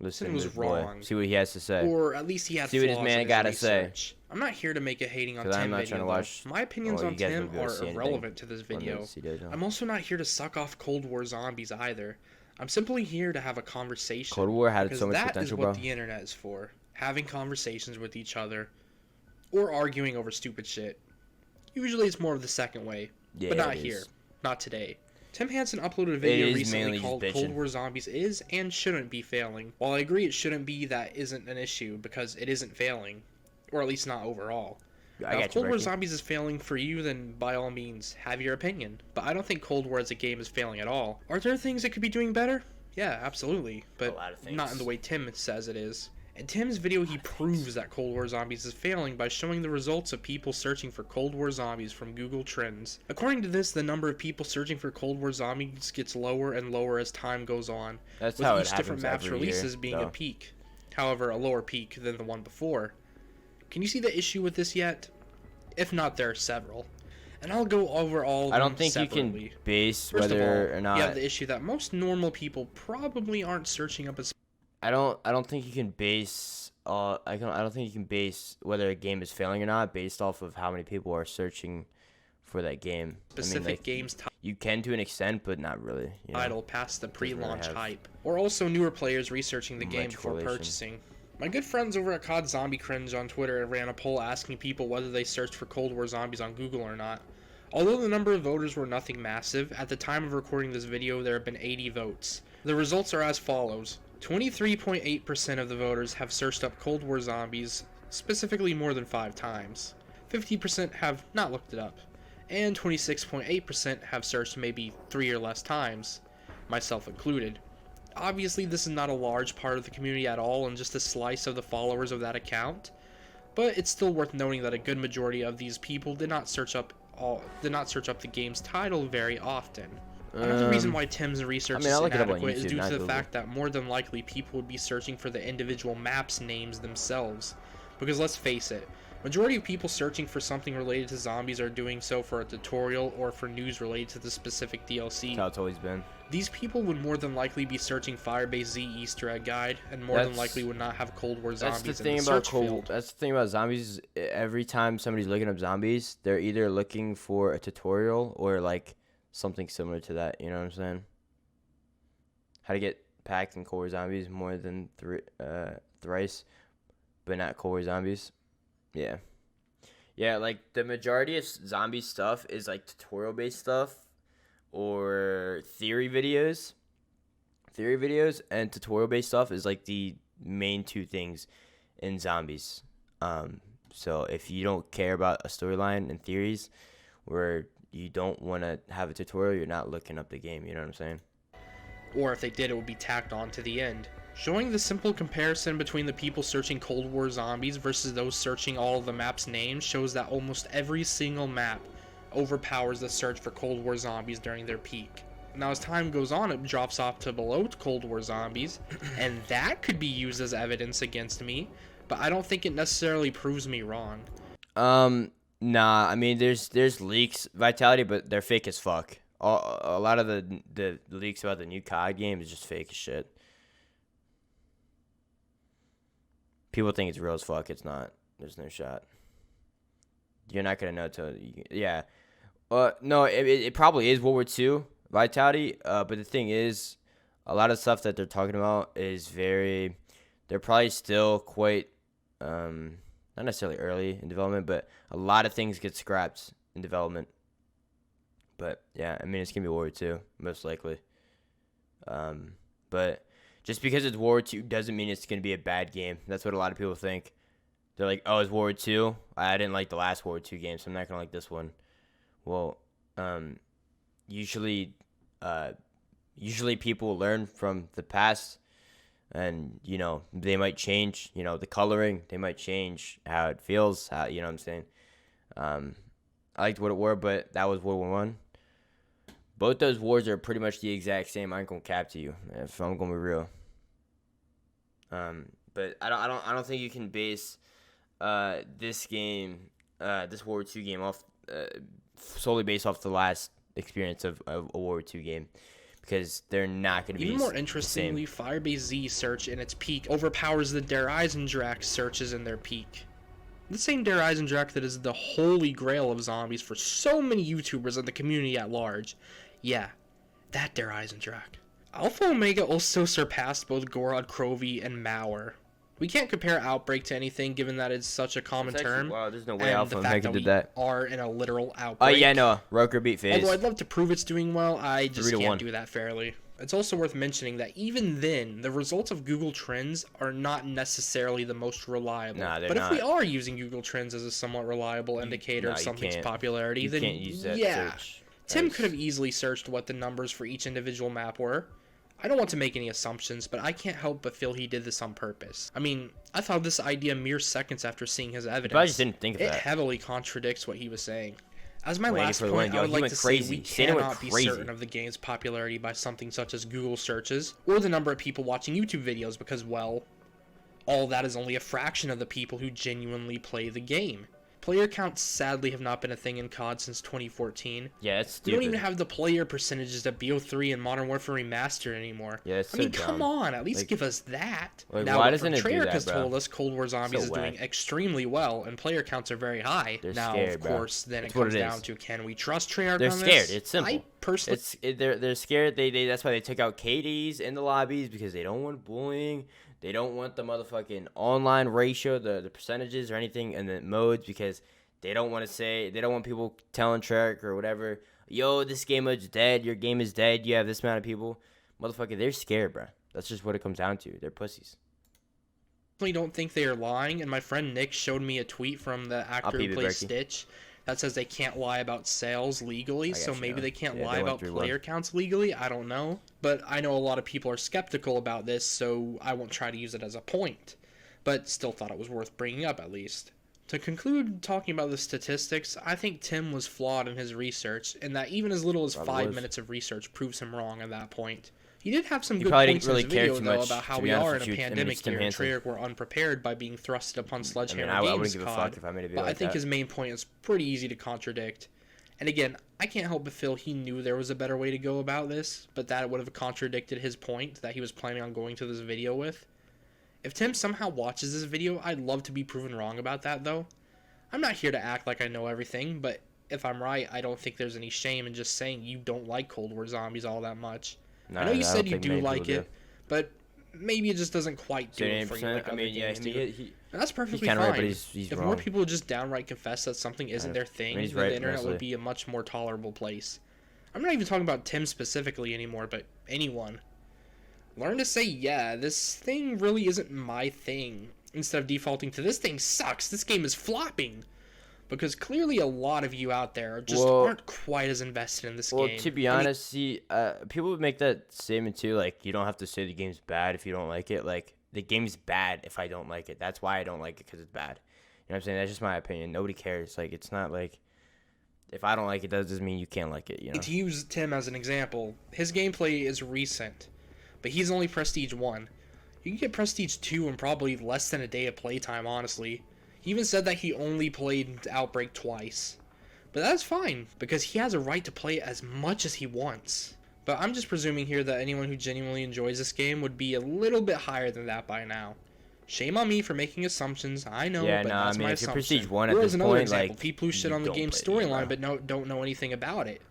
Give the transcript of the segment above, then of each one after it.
Listen was to the boy. wrong. See what he has to say. Or at least he had See flaws what his in man his gotta say. research. I'm not here to make a hating on Because I'm Tim not video, trying to though. watch. My opinions Oh, on you guys Tim won't be able to are see anything irrelevant to this on video. the CJ. I'm also not here to suck off Cold War zombies either. I'm simply here to have a conversation. Cold War had because so much that potential, is what bro. the internet is for. Having conversations with each other. Or arguing over stupid shit. Usually it's more of the second way. Yeah, but not it here. is. Not today. Tim Hansen uploaded a video is recently mainly called just Cold bitching. War Zombies is and shouldn't be failing. While I agree it shouldn't be, that isn't an issue because it isn't failing. Or at least not overall. Now, if Cold War Zombies is failing for you, then by all means, have your opinion. But I don't think Cold War as a game is failing at all. Are there things it could be doing better? Yeah, absolutely. But not in the way Tim says it is. In Tim's video, he proves that Cold War Zombies is failing by showing the results of people searching for Cold War Zombies from Google Trends. According to this, the number of people searching for Cold War Zombies gets lower and lower as time goes on, That's with how each it different happens map's every releases year, being though. a peak. However, a lower peak than the one before. Can you see the issue with this yet? If not, there are several. And I'll go over all of them I don't think separately. you can base First of whether all, or not. you have the issue that most normal people probably aren't searching up a I don't think you can base. I don't think you can base whether a game is failing or not based off of how many people are searching for that game. specific game's You can to an extent, but not really. You know? title past the pre-launch have hype, or also newer players researching the game much before correlation. purchasing. My good friends over at COD Zombie Cringe on Twitter ran a poll asking people whether they searched for Cold War Zombies on Google or not. Although the number of voters were nothing massive, at the time of recording this video there have been 80 votes. The results are as follows. 23.8% of the voters have searched up Cold War Zombies, specifically more than 5 times. 50% have not looked it up, and 26.8% have searched maybe 3 or less times, myself included. Obviously, this is not a large part of the community at all and just a slice of the followers of that account, but it's still worth noting that a good majority of these people did not search up the game's title very often. Another reason why Tim's research is inadequate is due to the fact that more than likely people would be searching for the individual maps names themselves. Because let's face it, majority of people searching for something related to zombies are doing so for a tutorial or for news related to the specific DLC. That's how it's always been. These people would more than likely be searching Firebase Z Easter egg guide, and more than likely would not have Cold War Zombies in the search field. That's the thing about zombies. Every time somebody's looking up zombies, they're either looking for a tutorial or like something similar to that. You know what I'm saying? How to get packed in Cold War Zombies more than thrice, but not Cold War Zombies. Yeah. Yeah, like the majority of zombie stuff is like tutorial based stuff or theory videos. Theory videos and tutorial based stuff is like the main two things in zombies. So if you don't care about a storyline and theories where you don't want to have a tutorial, you're not looking up the game, you know what I'm saying? Or if they did, it would be tacked on to the end. Showing the simple comparison between the people searching Cold War Zombies versus those searching all of the map's names shows that almost every single map overpowers the search for Cold War Zombies during their peak. Now as time goes on, it drops off to below Cold War Zombies, and that could be used as evidence against me, but I don't think it necessarily proves me wrong. Nah, I mean there's leaks, Vitality, but they're fake as fuck. A lot of the leaks about the new COD game is just fake as shit. People think it's real as fuck. It's not. There's no shot. You're not gonna know till yeah. No, it probably is World War II Vitality. But the thing is, a lot of stuff that they're talking about is very. They're probably still quite, not necessarily early in development, but a lot of things get scrapped in development. But yeah, I mean it's gonna be World War II most likely. But just because it's World War II doesn't mean it's gonna be a bad game. That's what a lot of people think. They're like, oh, it's World War II. I didn't like the last World War II game, so I'm not gonna like this one. Well, usually people learn from the past, and they might change. The coloring. They might change how it feels. How what I'm saying. I liked World War, but that was World War One. Both those wars are pretty much the exact same. I ain't gonna cap to you if I'm gonna be real. But I don't think you can base this game, this World War II game off solely based off the last experience of a World War II game, because they're not going to be Even more the interestingly, same. Firebase Z search in its peak overpowers the Der Eisendrache searches in their peak. The same Der Eisendrache that is the holy grail of zombies for so many YouTubers and the community at large. Yeah, that Der Eisendrache. Alpha Omega also surpassed both Gorod Krovi and Mauer. We can't compare Outbreak to anything given that it's such a common term. Wow, there's no way and Alpha the fact Omega that did we that. are in a literal outbreak. Oh, yeah, no. Roker beat FaZe. Although I'd love to prove it's doing well, I just 3-1. can't do that fairly. It's also worth mentioning that even then, the results of Google Trends are not necessarily the most reliable. Nah, they're but not. if we are using Google Trends as a somewhat reliable indicator of something's popularity, you then can't use that yeah. search. Tim could have easily searched what the numbers for each individual map were. I don't want to make any assumptions, but I can't help but feel he did this on purpose. I mean, I thought of this idea mere seconds after seeing his evidence. I just didn't think of It that. heavily contradicts what he was saying. As my Waiting last for the point, win. Yo, I would he like went to crazy. say we Santa went cannot be crazy. certain of the game's popularity by something such as Google searches, or the number of people watching YouTube videos because, well, all that is only a fraction of the people who genuinely play the game. Player counts sadly have not been a thing in COD since 2014. Yeah, it's We stupid. don't even have the player percentages of BO3 and Modern Warfare Remastered anymore. Yeah, it's I mean, so come dumb. on, at least Like- give us that. Like, Now, why what doesn't it do Treyarch that, has bro? told us Cold War Zombies So is doing whack. extremely well, and player counts are very high. They're Now, scared, of bro. course, then That's it what comes it down is. to, can we trust Treyarch They're on scared. this? It's simple. I personally... They're scared. That's why they took out KDs in the lobbies, because they don't want bullying. They don't want the motherfucking online ratio, the percentages or anything in the modes, because they don't want people telling Treyarch or whatever, yo, this game mode's dead, your game is dead, you have this amount of people. Motherfucker, they're scared, bro. That's just what it comes down to. They're pussies. don't think they are lying, and my friend Nick showed me a tweet from the actor who peep it, plays Berkey. Stitch that says they can't lie about sales legally, got so you, maybe yeah. they can't Yeah, lie they went about 3-1. player counts legally. I don't know, but I know a lot of people are skeptical about this, so I won't try to use it as a point, but still thought it was worth bringing up at least. To conclude talking about the statistics, I think Tim was flawed in his research, and that even as little as Probably 5 was. minutes of research proves him wrong at that point. He did have some He good probably points didn't in his really care video, too though, much, about how to we be honest are in with a you. I mean, pandemic it's Tim here, and Hansen. Treyarch were unprepared by being thrusted upon I mean, Sledgehammer I Games wouldn't give a COD. fuck if I made a video But I like think that. his main point is pretty easy to contradict. And again, I can't help but feel he knew there was a better way to go about this, but that would have contradicted his point that he was planning on going to this video with. If Tim somehow watches this video, I'd love to be proven wrong about that, though. I'm not here to act like I know everything, but if I'm right, I don't think there's any shame in just saying you don't like Cold War Zombies all that much. No, I know you I said don't you think do many like people it, but maybe it just doesn't quite do it for you like I other mean, yeah, games I mean, do. he And that's perfectly kinda fine. right, but he's if wrong. more people would just downright confess that something isn't their thing, he's then right the internet mostly. would be a much more tolerable place. I'm not even talking about Tim specifically anymore, but anyone. Learn to say, yeah, this thing really isn't my thing, instead of defaulting to this thing sucks, this game is flopping. Because clearly a lot of you out there just aren't quite as invested in this game. Well, to be honest, see, people would make that statement too, like, you don't have to say the game's bad if you don't like it. Like, the game's bad if I don't like it. That's why I don't like it, because it's bad. You know what I'm saying? That's just my opinion. Nobody cares. Like, it's not like, if I don't like it, that doesn't mean you can't like it, you know? To use Tim as an example, his gameplay is recent, but he's only Prestige 1. You can get Prestige 2 in probably less than a day of playtime, honestly. He even said that he only played Outbreak twice. But that's fine, because he has a right to play as much as he wants. But I'm just presuming here that anyone who genuinely enjoys this game would be a little bit higher than that by now. Shame on me for making assumptions, I know, Yeah, but no, that's I mean, my if you're assumption. Prestige 1 at Or this as another point, example, like, people who shit you on the don't game's play the game, storyline bro. but don't know anything about it.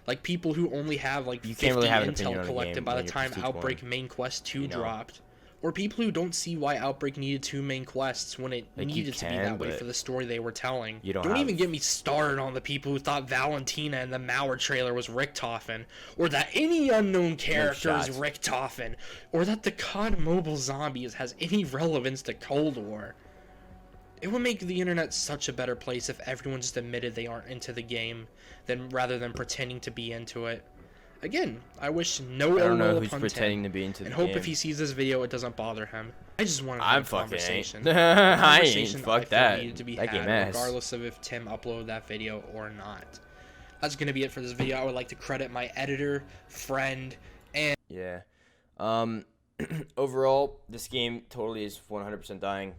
Like people who only have like You 50 can't really have an intel opinion on a collected game by the when you're time Prestige Outbreak 1. Main Quest 2 You know. dropped. Or people who don't see why Outbreak needed 2 main quests when it Like, you needed to be can, that way but for the story they were telling. you don't even have- get me started on the people who thought Valentina in the Mauer trailer was Richtofen, or that any unknown character is shots. Richtofen, or that the COD Mobile Zombies has any relevance to Cold War. It would make the internet such a better place if everyone just admitted they aren't into the game, rather than pretending to be into it. Again, I wish no I don't ill know will who's upon pretending Tim, to be into the and hope game. if he sees this video it doesn't bother him. I just want to have I'm a fucking conversation. ain't. A I ain't. conversation Fuck feel that. needed to be That game had, ass. regardless of if Tim uploaded that video or not. That's gonna be it for this video. I would like to credit my editor, friend, and Yeah. Overall, this game totally is 100% dying.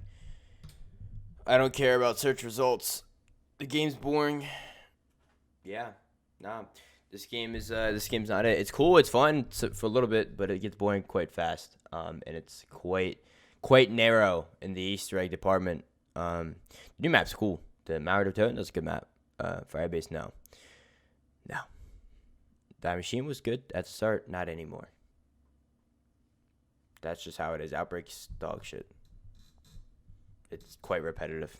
I don't care about search results. The game's boring. Yeah. Nah. This game's not it. It's cool. It's fun for a little bit, but it gets boring quite fast. And it's quite narrow in the Easter egg department. The new map's cool. The Mauer of Toten, that's a good map. Firebase, no. Die Machine was good at the start, not anymore. That's just how it is. Outbreak's dog shit. It's quite repetitive.